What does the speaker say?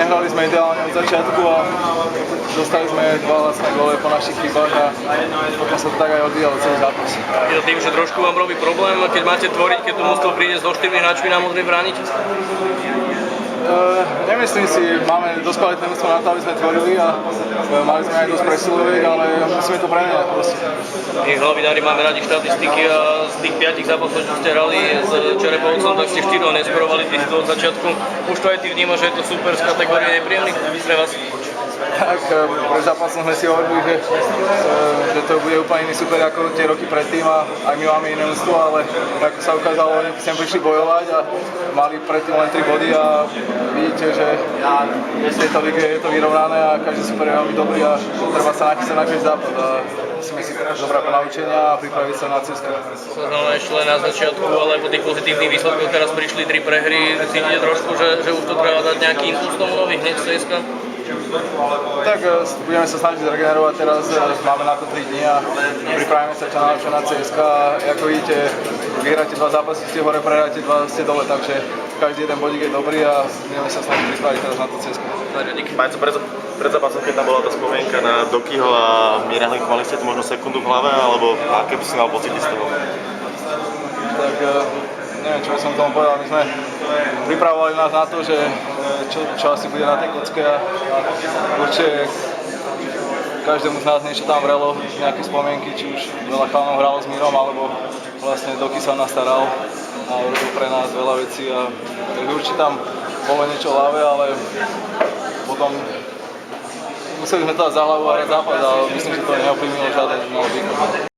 nehrali sme ideálne od začiatku a dostali sme 2 vlastné góly po našich chybách a potom sa to tak aj odvíjalo celý zápas. Je to tým, že trošku vám robí problém, keď máte tvoriť, keď to mužstvo príde so 4 hráčmi na modrej brániť? Nemyslím si, máme dosť kvalitné mužstvo na to, aby sme tvorili a mali sme aj dosť presiloviek, ale musíme to premeniať proste. My hlavinári máme radi štatistiky a z tých 5 zápasov, čo ste hrali s Čerepovcom, tak ste 4 neskorovali, ty si to od začiatku. Už to aj ty vnímaš, že je to super z kategórie nepríjemný pre vás? Tak pred zápasom sme si hovorili, že to bude úplne iný super ako tie roky predtým a aj my máme iné mužstvo, ale ako sa ukázalo, oni sem prišli bojovať a mali predtým len 3 body a vidíte, že v tejto lige je to vyrovnané a každý super je veľmi dobrý a treba sa nachystať na každý zápas a musíme si zobrať ponaučenia a pripraviť sa na CSKA. Znamená ešte len na začiatku, ale po tých pozitívnych výsledkoch teraz prišli 3 prehry, cítite trošku, že už to treba dať nejaký impuls tomu nový hneď z CSKA? Tak budeme sa snažiť zregenerovať teraz, máme na to 3 dní a pripravíme sa čo na CSKA a ako vidíte, vyhráte 2 zápasy, ste hore, prehráte 2, ste dole, takže každý jeden bodík je dobrý a budeme sa snažiť pripraviť teraz na to CSKA. Majco, pred zápasom, keď tam bola tá spomienka na Dokyho a Míra Hlinková, mali ste možno sekundu v hlave, alebo aké by si mal pocity z toho? Tak neviem, čo by som tomu povedal, my sme pripravovali nás na to, že čo asi bude na tej kocke a určite každému z nás niečo tam vrelo, nejaké spomienky, či už veľa chalanov hralo s Mírom, alebo vlastne Doky sa nás staral a urobil pre nás veľa vecí a určite tam bolo niečo v hlave, ale potom museli sme to dať za hlavu a hrať zápas, ale myslím, že to neovplyvnilo žiaden výkon.